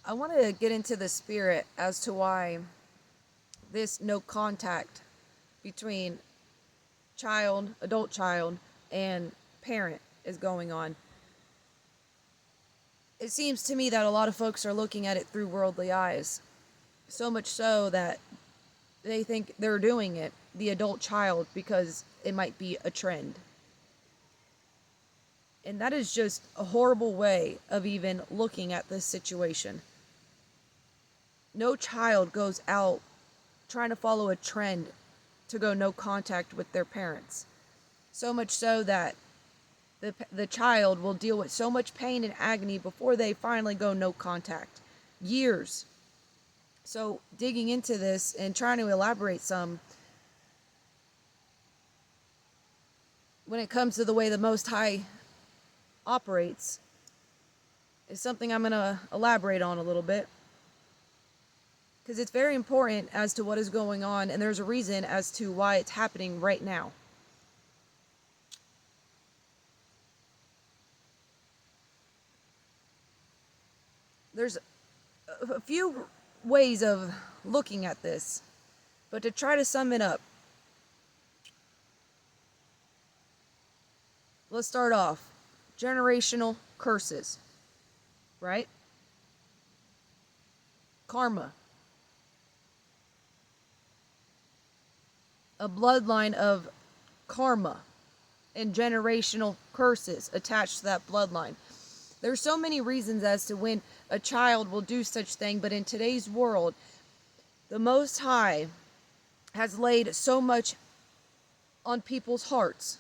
I want to get into the spirit as to why this no contact between adult child, and parent is going on. It seems to me that a lot of folks are looking at it through worldly eyes. So much so that they think they're doing it, the adult child, because it might be a trend. And that is just a horrible way of even looking at this situation. No child goes out trying to follow a trend to go no contact with their parents. So much so that the child will deal with so much pain and agony before they finally go no contact. Years. So digging into this and trying to elaborate some, when it comes to the way the Most High operates, is something I'm going to elaborate on a little bit. Because it's very important as to what is going on, and there's a reason as to why it's happening right now. There's a few ways of looking at this, but to try to sum it up, let's start off. Generational curses, right? Karma. A bloodline of karma and generational curses attached to that bloodline. There's so many reasons as to when a child will do such thing, but in today's world, the Most High has laid so much on people's hearts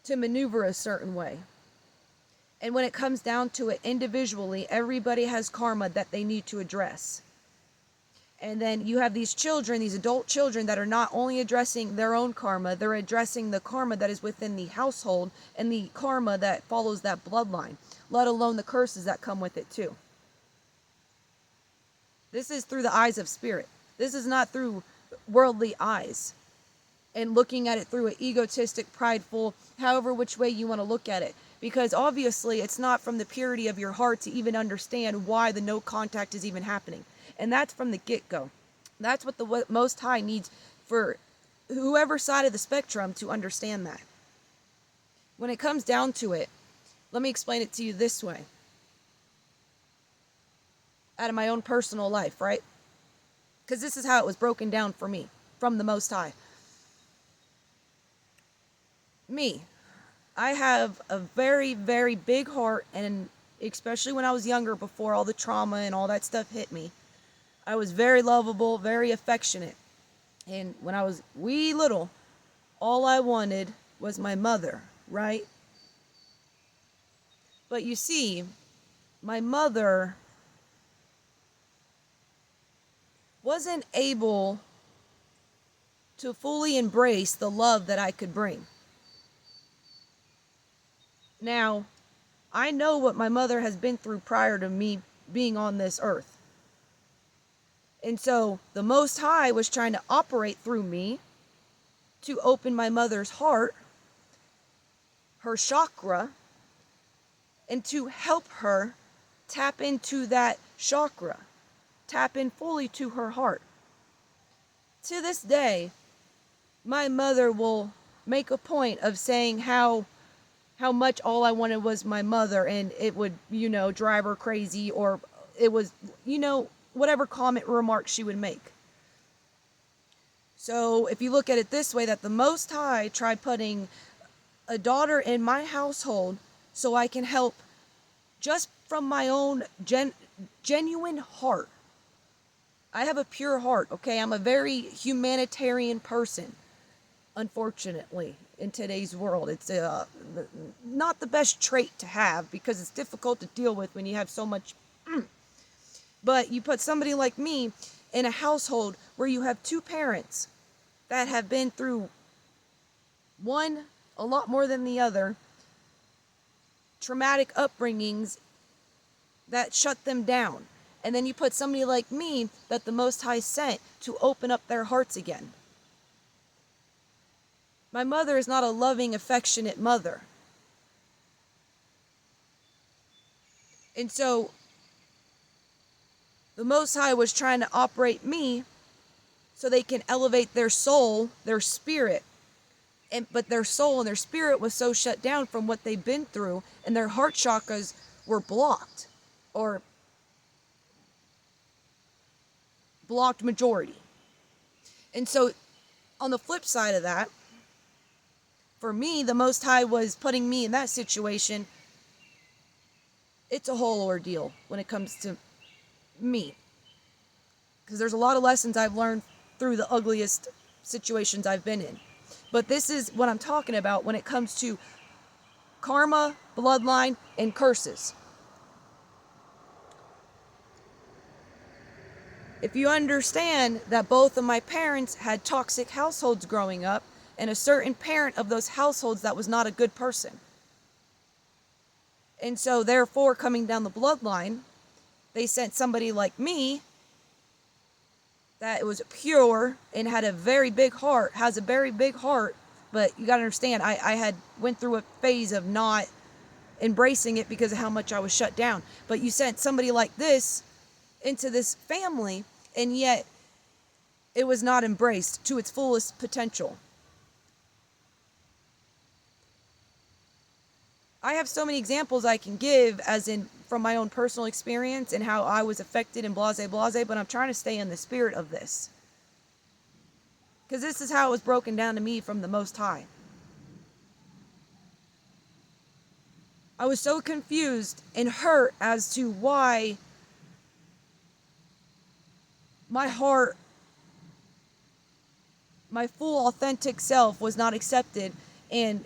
to maneuver a certain way. And when it comes down to it, individually, everybody has karma that they need to address. And then you have these children, these adult children, that are not only addressing their own karma, they're addressing the karma that is within the household and the karma that follows that bloodline, let alone the curses that come with it too. This is through the eyes of spirit. This is not through worldly eyes and looking at it through an egotistic, prideful, however which way you want to look at it. Because obviously it's not from the purity of your heart to even understand why the no contact is even happening. And that's from the get-go. That's what the Most High needs for whoever side of the spectrum to understand that. When it comes down to it, let me explain it to you this way. Out of my own personal life, right? Because this is how it was broken down for me, from the Most High. Me, I have a very, very big heart, and especially when I was younger, before all the trauma and all that stuff hit me, I was very lovable, very affectionate. And when I was wee little, all I wanted was my mother, right? But you see, my mother wasn't able to fully embrace the love that I could bring. Now, I know what my mother has been through prior to me being on this earth. And so the Most High was trying to operate through me to open my mother's heart, her chakra, and to help her tap into that chakra, tap in fully to her heart. To this day, my mother will make a point of saying how much all I wanted was my mother, and it would, drive her crazy, or it was, whatever comment or remark she would make. So if you look at it this way, that the Most High tried putting a daughter in my household so I can help just from my own genuine heart. I have a pure heart, okay? I'm a very humanitarian person, unfortunately, in today's world. It's not the best trait to have, because it's difficult to deal with when you have so much. But you put somebody like me in a household where you have two parents that have been through, one a lot more than the other, traumatic upbringings that shut them down. And then you put somebody like me that the Most High sent to open up their hearts again. My mother is not a loving, affectionate mother. And so The Most High was trying to operate me so they can elevate their soul, their spirit. But their soul and their spirit was so shut down from what they've been through, and their heart chakras were blocked, or blocked majority. And so on the flip side of that, for me, the Most High was putting me in that situation. It's a whole ordeal when it comes to me, because there's a lot of lessons I've learned through the ugliest situations I've been in. But this is what I'm talking about when it comes to karma, bloodline, and curses. If you understand that both of my parents had toxic households growing up, and a certain parent of those households that was not a good person. And so therefore, coming down the bloodline, they sent somebody like me that was pure and had a very big heart, has a very big heart. But you got to understand, I had went through a phase of not embracing it because of how much I was shut down. But you sent somebody like this into this family, and yet it was not embraced to its fullest potential. I have so many examples I can give, as in from my own personal experience and how I was affected and blase, but I'm trying to stay in the spirit of this. Because this is how it was broken down to me from the Most High. I was so confused and hurt as to why my heart, my full authentic self was not accepted and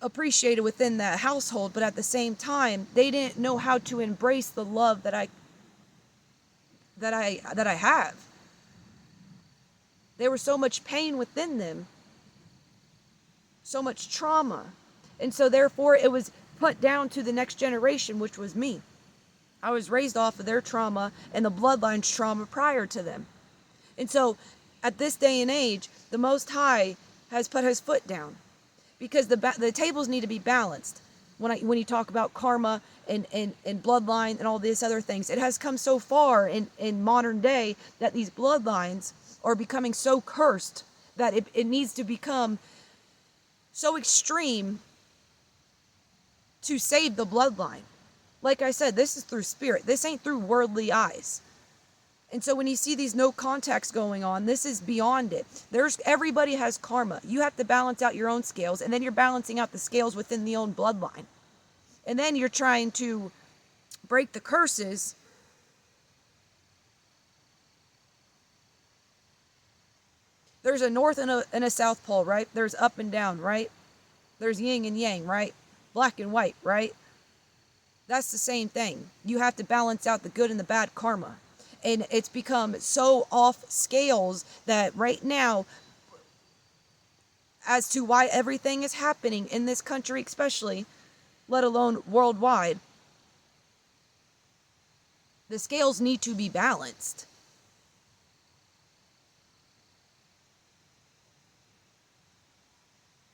appreciated within that household, but at the same time, they didn't know how to embrace the love that I have. There was so much pain within them, so much trauma, and so therefore it was put down to the next generation, which was me. I was raised off of their trauma and the bloodline's trauma prior to them. And so at this day and age, the Most High has put his foot down, because the tables need to be balanced. When you talk about karma and bloodline and all these other things, it has come so far in modern day that these bloodlines are becoming so cursed that it needs to become so extreme to save the bloodline. Like I said, this is through spirit. This ain't through worldly eyes. And so when you see these no contacts going on, this is beyond it. Everybody has karma. You have to balance out your own scales, and then you're balancing out the scales within the own bloodline. And then you're trying to break the curses. There's a north and a south pole, right? There's up and down, right? There's yin and yang, right? Black and white, right? That's the same thing. You have to balance out the good and the bad karma. And it's become so off scales that right now, as to why everything is happening in this country especially, let alone worldwide, the scales need to be balanced.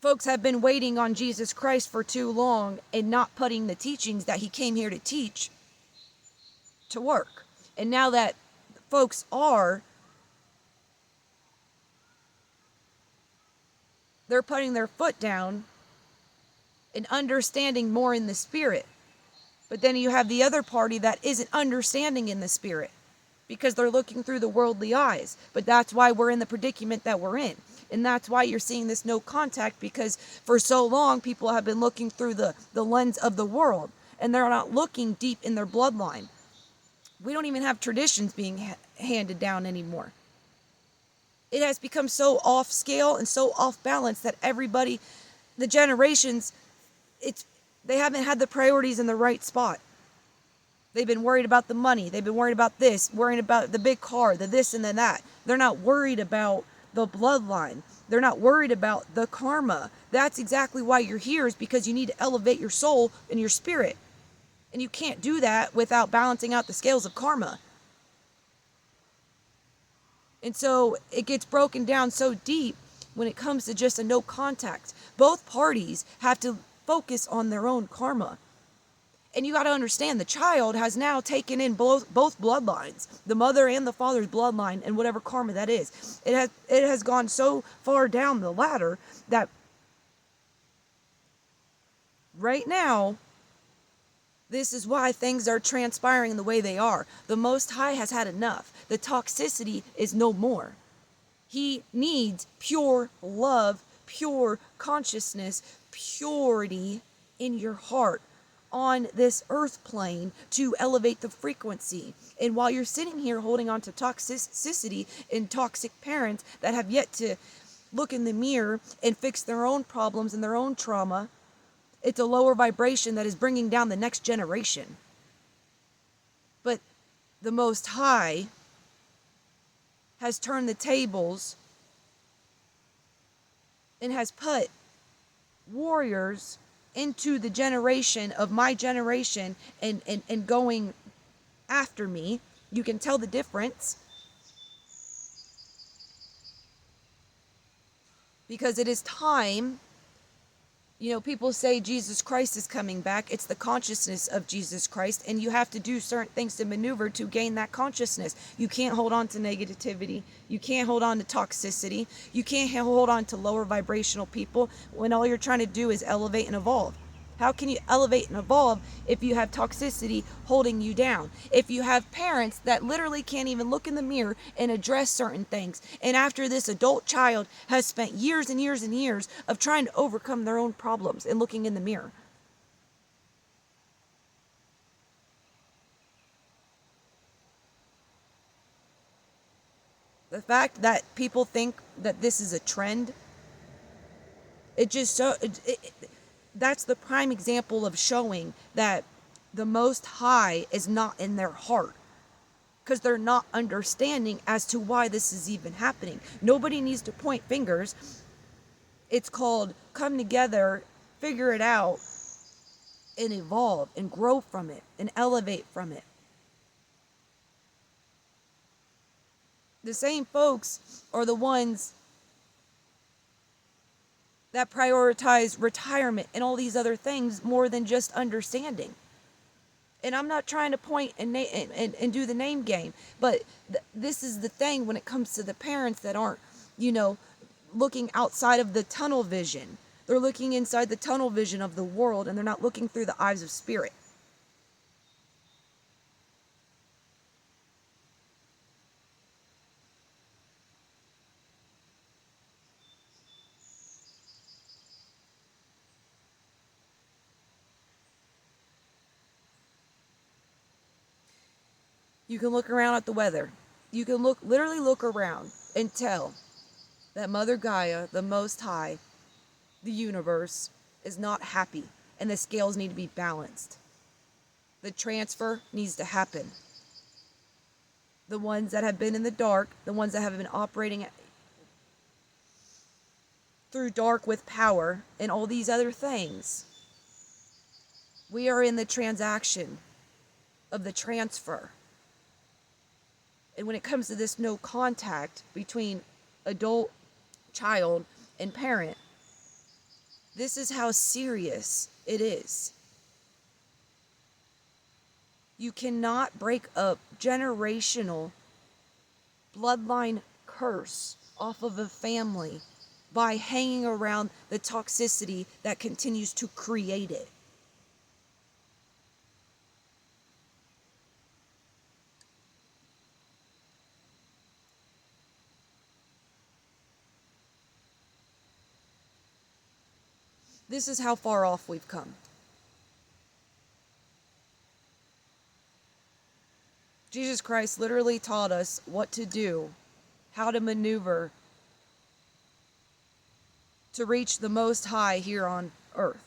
Folks have been waiting on Jesus Christ for too long and not putting the teachings that he came here to teach to work. And now that folks they're putting their foot down and understanding more in the spirit. But then you have the other party that isn't understanding in the spirit because they're looking through the worldly eyes. But that's why we're in the predicament that we're in. And that's why you're seeing this no contact, because for so long people have been looking through the lens of the world, and they're not looking deep in their bloodline. We don't even have traditions being handed down anymore. It has become so off scale and so off balance that everybody, the generations, they haven't had the priorities in the right spot. They've been worried about the money. They've been worried about this, worrying about the big car, the this and the that. They're not worried about the bloodline. They're not worried about the karma. That's exactly why you're here, is because you need to elevate your soul and your spirit. And you can't do that without balancing out the scales of karma. And so it gets broken down so deep when it comes to just a no contact. Both parties have to focus on their own karma. And you got to understand, the child has now taken in both bloodlines, the mother and the father's bloodline, and whatever karma that is. It has gone so far down the ladder that right now, this is why things are transpiring the way they are. The Most High has had enough. The toxicity is no more. He needs pure love, pure consciousness, purity in your heart on this earth plane to elevate the frequency. And while you're sitting here holding on to toxicity and toxic parents that have yet to look in the mirror and fix their own problems and their own trauma, it's a lower vibration that is bringing down the next generation. But the Most High has turned the tables and has put warriors into the generation of my generation and going after me. You can tell the difference, because it is time. You know, people say Jesus Christ is coming back. It's the consciousness of Jesus Christ, and you have to do certain things to maneuver to gain that consciousness. You can't hold on to negativity. You can't hold on to toxicity. You can't hold on to lower vibrational people when all you're trying to do is elevate and evolve. How can you elevate and evolve if you have toxicity holding you down? If you have parents that literally can't even look in the mirror and address certain things. And after this adult child has spent years and years and years of trying to overcome their own problems and looking in the mirror. The fact that people think that this is a trend, that's the prime example of showing that the Most High is not in their heart, because they're not understanding as to why this is even happening. Nobody needs to point fingers. It's called come together, figure it out, and evolve and grow from it and elevate from it. The same folks are the ones that prioritize retirement and all these other things more than just understanding. And I'm not trying to point and do the name game, but this is the thing when it comes to the parents that aren't, looking outside of the tunnel vision. They're looking inside the tunnel vision of the world, and they're not looking through the eyes of spirit. You can look around at the weather. You can literally look around and tell that Mother Gaia, the Most High, the universe, is not happy, and the scales need to be balanced. The transfer needs to happen. The ones that have been in the dark, the ones that have been operating through dark with power, and all these other things, we are in the transaction of the transfer. And when it comes to this no contact between adult, child, and parent, this is how serious it is. You cannot break a generational bloodline curse off of a family by hanging around the toxicity that continues to create it. This is how far off we've come. Jesus Christ literally taught us what to do, how to maneuver to reach the Most High here on earth,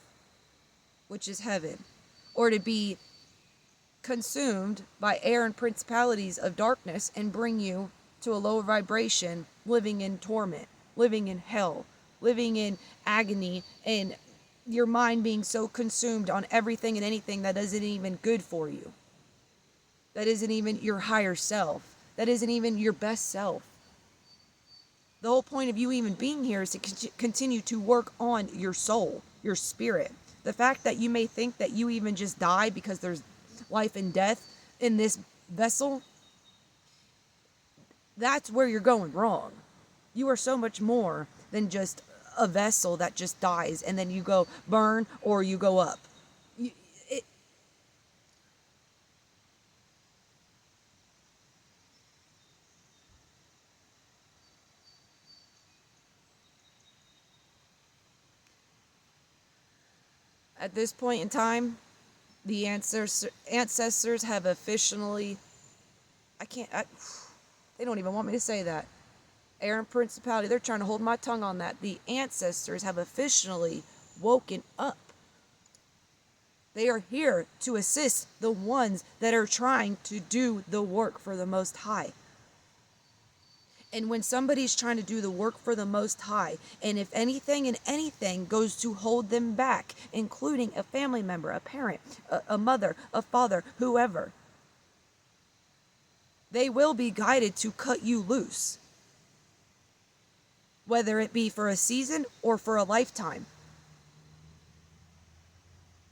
which is heaven, or to be consumed by air and principalities of darkness and bring you to a lower vibration, living in torment, living in hell, living in agony, and your mind being so consumed on everything and anything that isn't even good for you, that isn't even your higher self, that isn't even your best self. The whole point of you even being here is to continue to work on your soul, your spirit, The fact that you may think that you even just die because there's life and death in this vessel, that's where you're going wrong. You are so much more than just a vessel that just dies and then you go burn or you go up. You, it, at this point in time, the ancestors have officially, they don't even want me to say that. Air and Principality, they're trying to hold my tongue on that. The ancestors have officially woken up. They are here to assist the ones that are trying to do the work for the Most High. And when somebody's trying to do the work for the Most High, and if anything and anything goes to hold them back, including a family member, a parent, a mother, a father, whoever, they will be guided to cut you loose. Whether it be for a season or for a lifetime.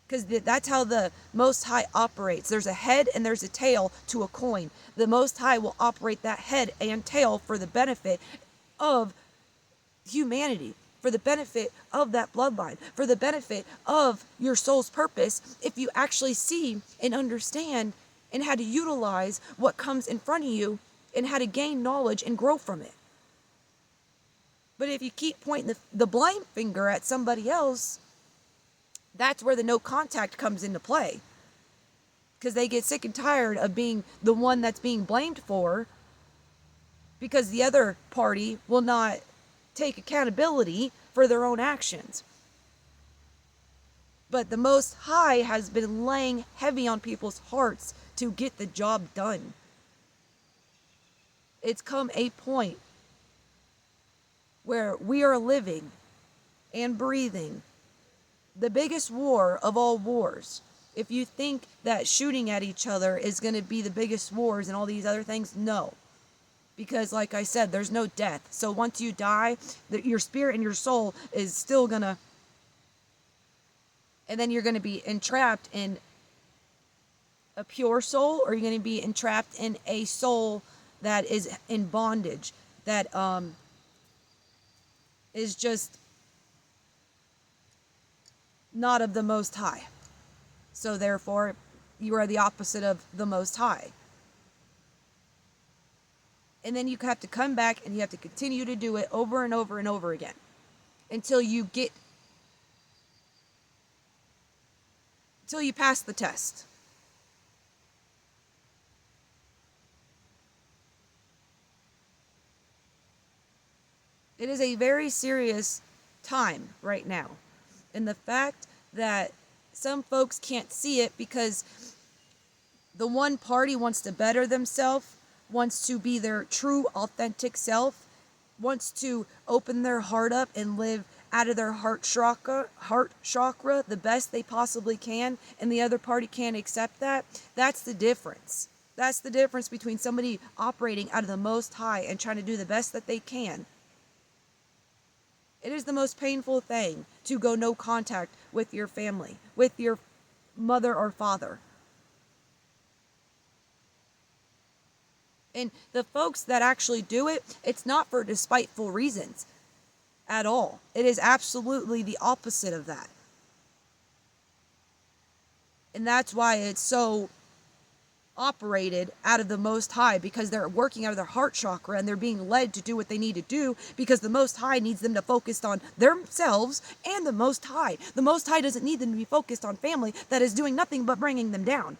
Because that's how the Most High operates. There's a head and there's a tail to a coin. The Most High will operate that head and tail for the benefit of humanity, for the benefit of that bloodline, for the benefit of your soul's purpose, if you actually see and understand and how to utilize what comes in front of you and how to gain knowledge and grow from it. But if you keep pointing the blame finger at somebody else, that's where the no contact comes into play. Because they get sick and tired of being the one that's being blamed for, because the other party will not take accountability for their own actions. But the Most High has been laying heavy on people's hearts to get the job done. It's come a point where we are living and breathing the biggest war of all wars. If you think that shooting at each other is going to be the biggest wars and all these other things, no. Because like I said, there's no death. So once you die, your spirit and your soul is still going to, and then you're going to be entrapped in a pure soul, or you're going to be entrapped in a soul that is in bondage, that is just not of the Most High. So therefore, you are the opposite of the Most High. And then you have to come back and you have to continue to do it over and over and over again until you pass the test. It is a very serious time right now. And the fact that some folks can't see it because the one party wants to better themselves, wants to be their true, authentic self, wants to open their heart up and live out of their heart chakra the best they possibly can, and the other party can't accept that. That's the difference. That's the difference between somebody operating out of the Most High and trying to do the best that they can. It is the most painful thing to go no contact with your family, with your mother or father. And the folks that actually do it, it's not for despiteful reasons at all. It is absolutely the opposite of that. And that's why it's so operated out of the Most High, because they're working out of their heart chakra and they're being led to do what they need to do, because the Most High needs them to focus on themselves and the Most High. The Most High doesn't need them to be focused on family that is doing nothing but bringing them down.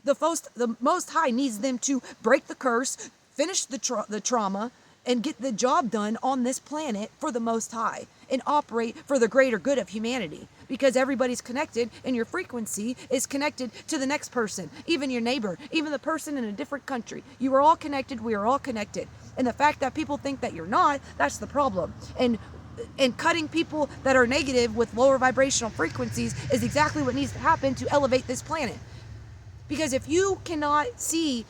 The Most High needs them to break the curse, finish the trauma, and get the job done on this planet for the Most High and operate for the greater good of humanity, because everybody's connected and your frequency is connected to the next person, even your neighbor, even the person in a different country. You are all connected. We are all connected. And the fact that people think that you're not, that's the problem. And cutting people that are negative with lower vibrational frequencies is exactly what needs to happen to elevate this planet. Because if you cannot see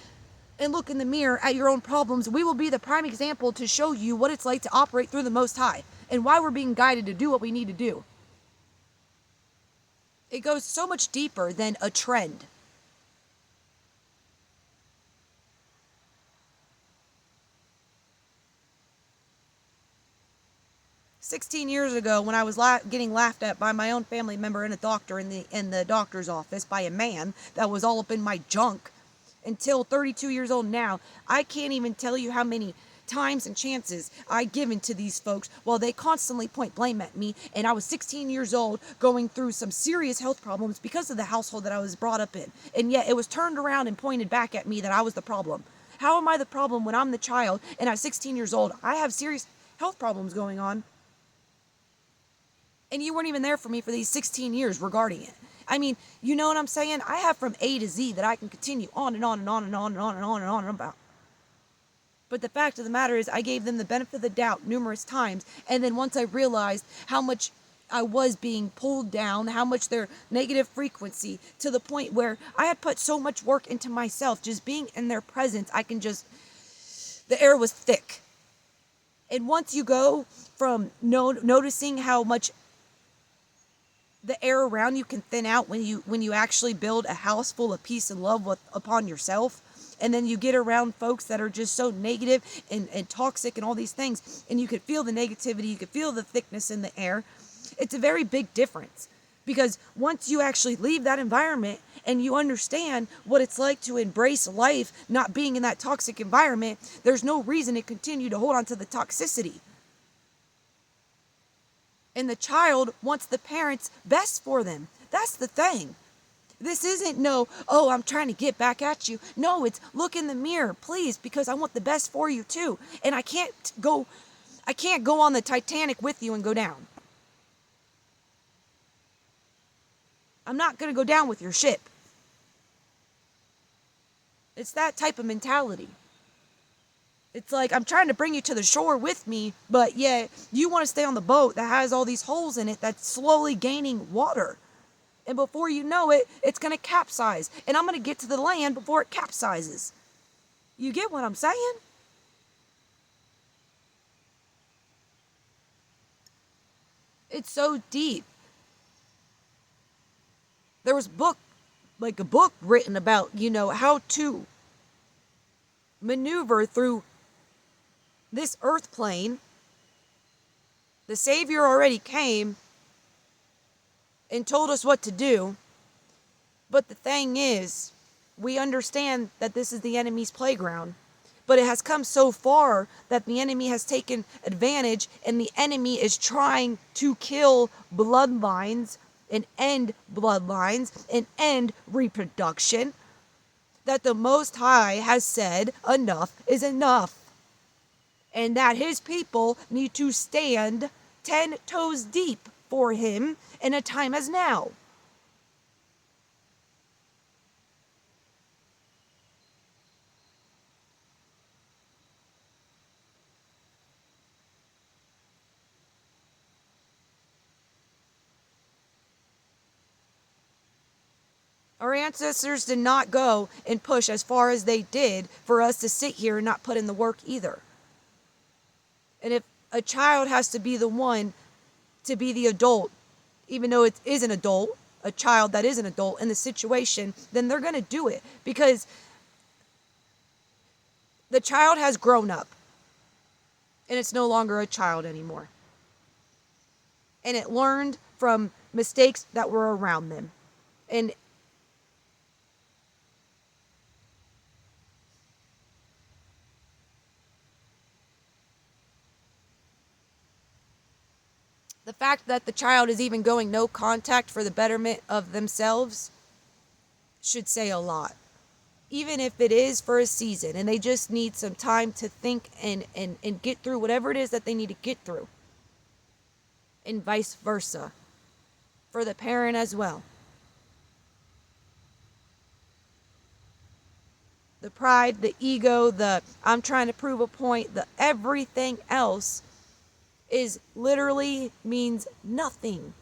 and look in the mirror at your own problems, we will be the prime example to show you what it's like to operate through the Most High and why we're being guided to do what we need to do. It goes so much deeper than a trend. $16 years ago, when I was getting laughed at by my own family member and a doctor in the doctor's office by a man that was all up in my junk, until 32 years old now, I can't even tell you how many times and chances I given to these folks while they constantly point blame at me. And I was 16 years old going through some serious health problems because of the household that I was brought up in. And yet it was turned around and pointed back at me that I was the problem. How am I the problem when I'm the child and at 16 years old I have serious health problems going on? And you weren't even there for me for these 16 years regarding it. I mean, you know what I'm saying? I have from A to Z that I can continue on and on and on and on and on and on and on about. But the fact of the matter is, I gave them the benefit of the doubt numerous times. And then once I realized how much I was being pulled down, how much their negative frequency, to the point where I had put so much work into myself, just being in their presence, the air was thick. And once you go from noticing how much the air around you can thin out when you actually build a house full of peace and love upon yourself, and then you get around folks that are just so negative and toxic and all these things, and you could feel the negativity, you could feel the thickness in the air. It's a very big difference, because once you actually leave that environment and you understand what it's like to embrace life, not being in that toxic environment, there's no reason to continue to hold on to the toxicity. And the child wants the parents' best for them. That's the thing. This isn't I'm trying to get back at you. No, it's look in the mirror, please, because I want the best for you too. And I can't go on the Titanic with you and go down. I'm not going to go down with your ship. It's that type of mentality. It's like, I'm trying to bring you to the shore with me, but yeah, you want to stay on the boat that has all these holes in it that's slowly gaining water. And before you know it, it's going to capsize. And I'm going to get to the land before it capsizes. You get what I'm saying? It's so deep. There was a book written about, how to maneuver through this earth plane. The Savior already came and told us what to do. But the thing is, we understand that this is the enemy's playground. But it has come so far that the enemy has taken advantage, and the enemy is trying to kill bloodlines and end reproduction, that the Most High has said enough is enough. And that his people need to stand 10 toes deep for him in a time as now. Our ancestors did not go and push as far as they did for us to sit here and not put in the work either. And if a child has to be the one to be the adult, even though it is an adult, a child that is an adult in the situation, then they're going to do it, because the child has grown up and it's no longer a child anymore. And it learned from mistakes that were around them. And the fact that the child is even going no contact for the betterment of themselves should say a lot. Even if it is for a season and they just need some time to think and get through whatever it is that they need to get through. And vice versa. For the parent as well. The pride, the ego, the I'm trying to prove a point, the everything else is literally means nothing.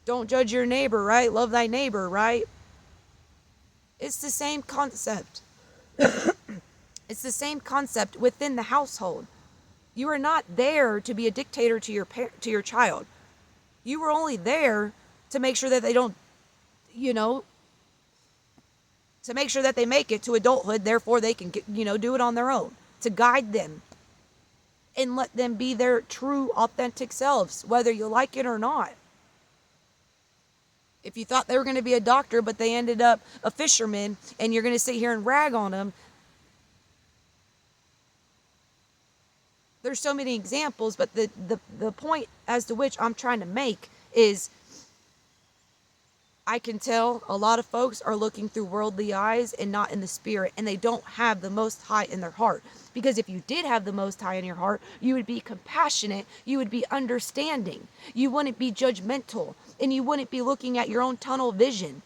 Don't judge your neighbor, right? Love thy neighbor, right? It's the same concept. It's the same concept within the household. You are not there to be a dictator to your child. You were only there to make sure that they don't, you know, to make sure that they make it to adulthood, therefore they can, do it on their own, to guide them and let them be their true, authentic selves, whether you like it or not. If you thought they were going to be a doctor, but they ended up a fisherman, and you're going to sit here and rag on them, there's so many examples, but the point as to which I'm trying to make is, I can tell a lot of folks are looking through worldly eyes and not in the spirit, and they don't have the Most High in their heart. Because if you did have the Most High in your heart, you would be compassionate, you would be understanding, you wouldn't be judgmental, and you wouldn't be looking at your own tunnel vision.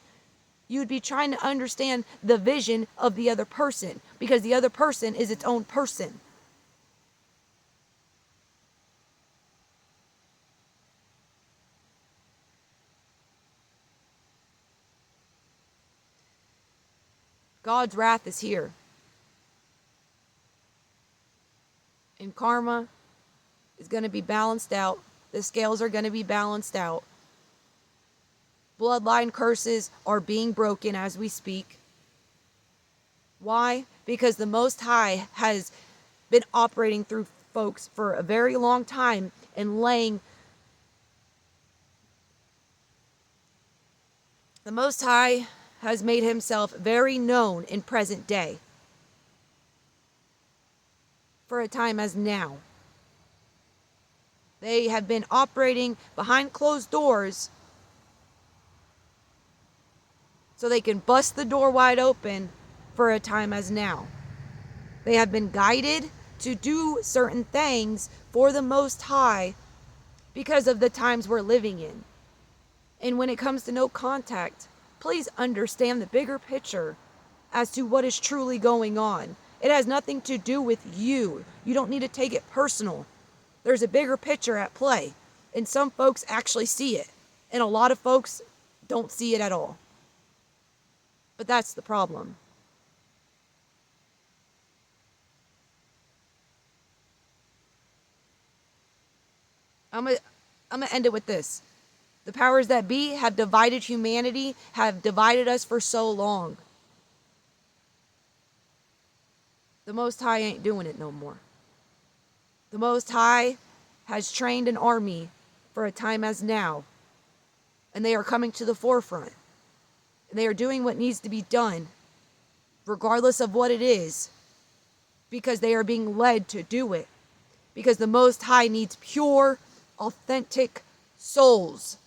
You would be trying to understand the vision of the other person, because the other person is its own person. God's wrath is here. And karma is going to be balanced out. The scales are going to be balanced out. Bloodline curses are being broken as we speak. Why? Because the Most High has been operating through folks for a very long time and the Most High has made himself very known in present day for a time as now. They have been operating behind closed doors so they can bust the door wide open for a time as now. They have been guided to do certain things for the Most High because of the times we're living in. And when it comes to no contact, please understand the bigger picture as to what is truly going on. It has nothing to do with you. You don't need to take it personal. There's a bigger picture at play, and some folks actually see it, and a lot of folks don't see it at all. But that's the problem. I'm gonna end it with this. The powers that be have divided humanity, have divided us for so long. The Most High ain't doing it no more. The Most High has trained an army for a time as now, and they are coming to the forefront. And they are doing what needs to be done, regardless of what it is, because they are being led to do it. Because the Most High needs pure, authentic souls,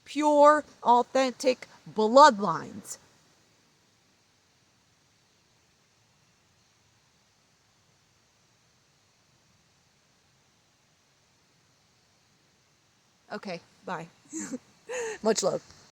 pure, authentic bloodlines. Okay, bye. Much love.